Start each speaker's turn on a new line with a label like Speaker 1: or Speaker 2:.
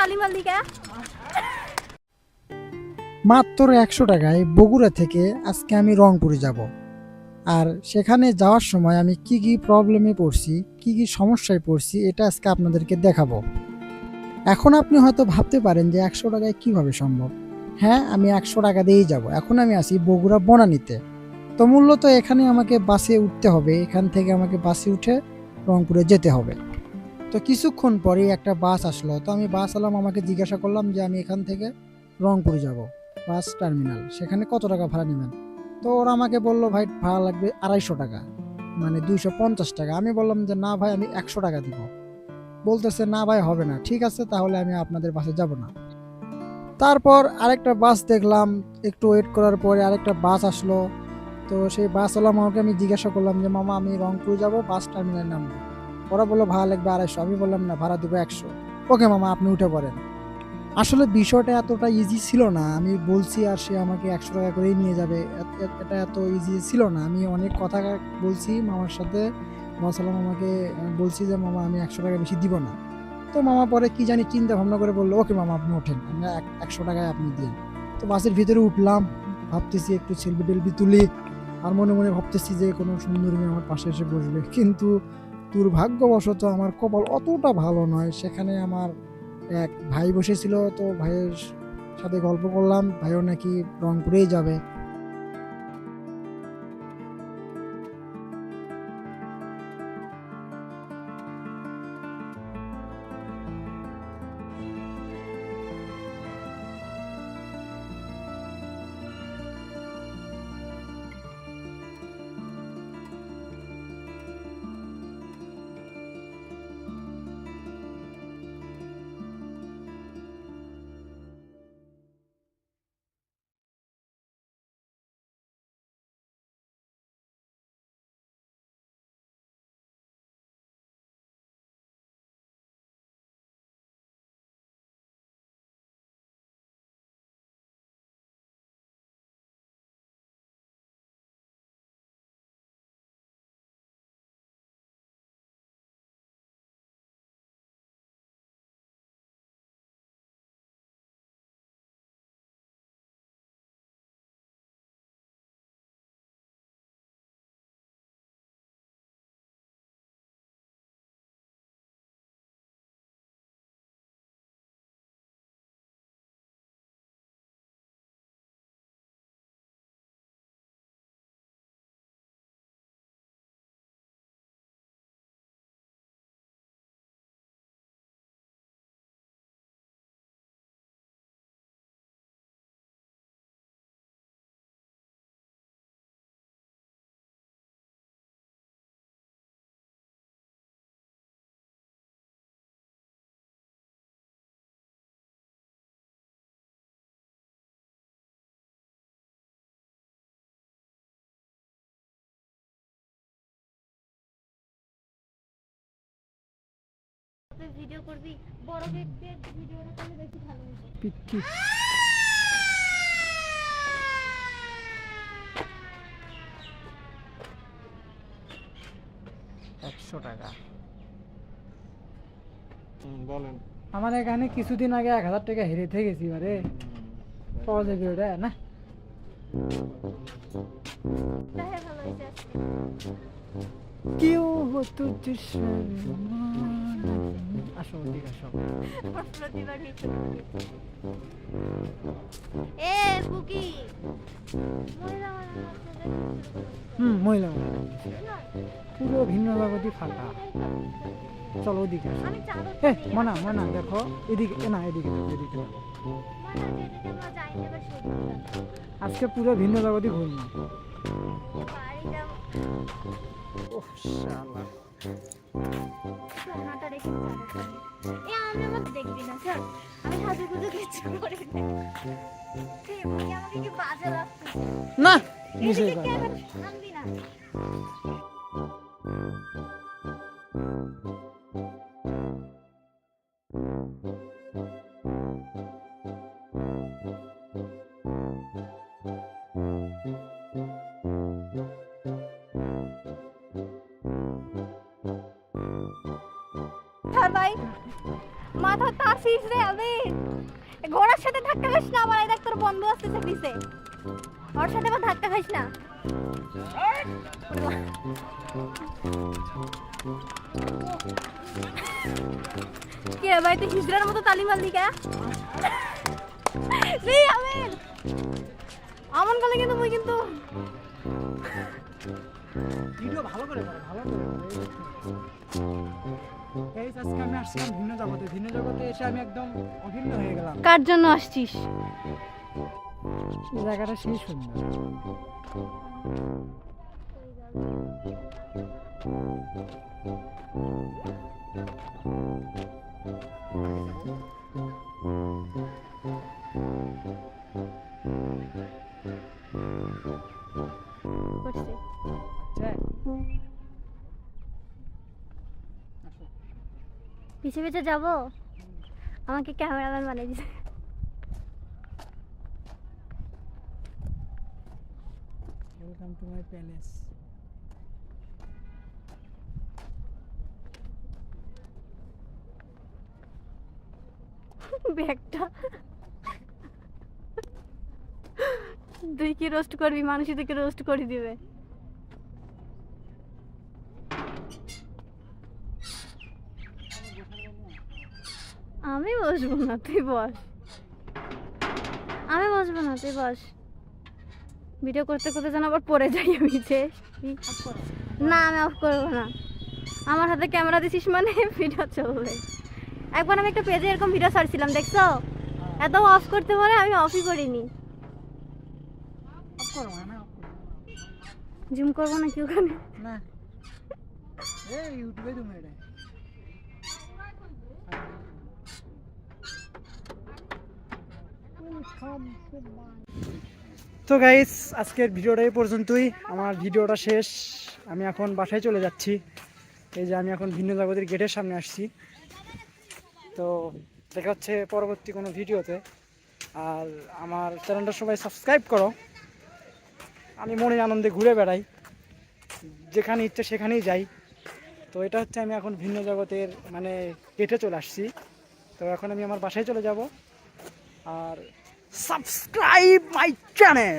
Speaker 1: তালি মারলি কে?
Speaker 2: মাত্র 100 টাকায় বগুড়া থেকে আজকে আমি রংপুরে যাব। আর সেখানে যাওয়ার সময় আমি কি কি প্রবলেমে পড়ছি, কি কি সমস্যায় পড়ছি, এটা আজকে আপনাদেরকে দেখাবো। এখন আপনি হয়তো ভাবতে পারেন যে 100 টাকায় কিভাবে সম্ভব। হ্যাঁ, আমি 100 টাকা দিয়েই যাব। এখন আমি আছি বগুড়া বনানীতে। তো মূলত এখানে আমাকে বাসে উঠতে হবে, এখান থেকে আমাকে বাসে উঠে রংপুরে যেতে হবে। তো কিছুক্ষণ পরেই একটা বাস আসলো। তো আমি বাস আলাম, আমাকে জিজ্ঞাসা করলাম যে আমি এখান থেকে রংপুরে যাব, বাস টার্মিনাল, সেখানে কত টাকা ভাড়া নেবেন। তো ওরা আমাকে বললো ভাই ভাড়া লাগবে 250 টাকা, মানে 250 টাকা। আমি বললাম যে না ভাই, আমি 100 টাকা দিব। বলতেছে না ভাই হবে না, ঠিক আছে তাহলে আমি আপনাদের বাসে যাব না। তারপর আরেকটা বাস দেখলাম, একটু ওয়েট করার পরে আরেকটা বাস আসলো। তো সেই বাসওয়ালা মামাকে আমি জিজ্ঞাসা করলাম যে মামা আমি রংপুর যাব, বাস টার্মিনাল নামবো। ওরা বললো ভাড়া লাগবে 250। আমি বললাম না, ভাড়া দেবো 100। ওকে মামা আপনি উঠে পড়েন। আসলে বিষয়টা এতটা ইজি ছিল না। আমি বলছি আর সে আমাকে 100 টাকা করেই নিয়ে যাবে, এটা এত ইজি ছিল না। আমি অনেক কথা বলছি মামার সাথে। বাসওয়ালা মামাকে বলছি যে মামা আমি 100 টাকা বেশি দিব না। তো মামা পরে কি জানি চিন্তা ভাবনা করে বললো ওকে মামা আপনি ওঠেন, আমি 100 টাকায় আপনি দিন। তো বাসের ভিতরে উঠলাম, ভাবতেছি একটু সেলফি টেলফি তুলি, আর মনে মনে ভাবতেছি যে কোনো সুন্দরী মেয়ে আমার পাশে এসে বসবে। কিন্তু দুর্ভাগ্যবশত আমার কপাল অতটা ভালো নয়। সেখানে আমার এক ভাই বসেছিল। তো ভাইয়ের সাথে গল্প করলাম, ভাইও নাকি রংপুরেই যাবে।
Speaker 1: তুই ভিডিও করবি, বড় ব্যক্তির ভিডিও করলে বেশি ভালো হবে।
Speaker 2: পিচ্ছি। 100 টাকা
Speaker 3: বলেন।
Speaker 2: আমার এখানে কিছুদিন আগে 1000 টাকা হেরে গেছি। মানে পাওয়া যাবে ওটা না?
Speaker 1: তাহে ভালো হইছে আজকে।
Speaker 2: কেউ হতো আসো ঠিক আসো।
Speaker 1: প্রতিবার ভিতরে এ বুকি মহিলা
Speaker 2: মহিলা পুরো ভিন্ন জগতি ফাঁকা। চলো ওদিকে আসো।
Speaker 1: আমি চালু
Speaker 2: এ মনা মনা দেখো এদিকে, না এদিকে দেখো, এদিকে দেখো।
Speaker 1: মনে যাই না শুধু
Speaker 2: আজকে পুরো ভিন্ন জগতি ঘুরবো।
Speaker 1: বাড়ি যাব।
Speaker 2: ওহ শালা,
Speaker 1: সোনাটা রেখে এ আমি আমার দেখবি না স্যার, আমি সাজুগুজু কিছু করে না। তুই আমাকে কি বাজে লাগছে
Speaker 2: না
Speaker 1: এদিকে
Speaker 2: বিষয়
Speaker 1: কেন
Speaker 2: কথা।
Speaker 1: আনবি না? স্যার ভাই মাথা তার ফিস রে আমি ঘোড়ার সাথে ধাক্কা খাস না আবার এই দেখ তোর বন্ধু আসতেছে পিছে ওর সাথে আবার ধাক্কা খাস না কি রে ভাই তুই হিজড়ার মতো তালি মারলি কে রে আমি আমন কালে কিন্তু মুই কিন্তু
Speaker 2: ভিডিও ভালো করে করে ভালো করে এই আজকে আমি আসলাম ভিন্ন জগতে এসে আমি একদম অভিন্ন হয়ে গেলাম।
Speaker 1: কার জন্য আসছিস?
Speaker 2: এই জায়গাটা সেই সুন্দর।
Speaker 1: পিছে পিছে যাবো আমাকে ক্যামেরাম্যান বানিয়ে দিছে
Speaker 2: ওয়েলকাম টু মাই প্যালেস।
Speaker 1: ব্যাগটা তুই কি রোস্ট করবি মানুষই তোকে রোস্ট করে দিবে আমি বসবো না তুই বস আমি বসবো না তুই বস ভিডিও করতে করতে যেন আবার পড়ে যাই আমি যে না আমি অফ করবো না আমার হাতে ক্যামেরা দিছিস মানে ভিডিও চলবে একবার আমি একটা পেজে এরকম ভিডিও ছাড়ছিলাম দেখছো এত অফ করতে পারে আমি অফই করিনি জুম করবো না কি ওখানে
Speaker 2: না এই ইউটিউবে তুমি এটা তো গাইস আজকের ভিডিওটা এই পর্যন্তই। আমার ভিডিওটা শেষ, আমি এখন বাসায় চলে যাচ্ছি। এই যে আমি এখন ভিন্ন জগতের গেটের সামনে আসছি। তো দেখা হচ্ছে পরবর্তী কোনো ভিডিওতে। আর আমার চ্যানেলটা সবাই সাবস্ক্রাইব করো। আমি মনের আনন্দে ঘুরে বেড়াই, যেখানে ইচ্ছে সেখানেই যাই। তো এটা হচ্ছে আমি এখন ভিন্ন জগতের মানে গেটে চলে আসছি। তো এখন আমি আমার বাসায় চলে যাব। আর সাবস্ক্রাইব মাই চ্যানেল।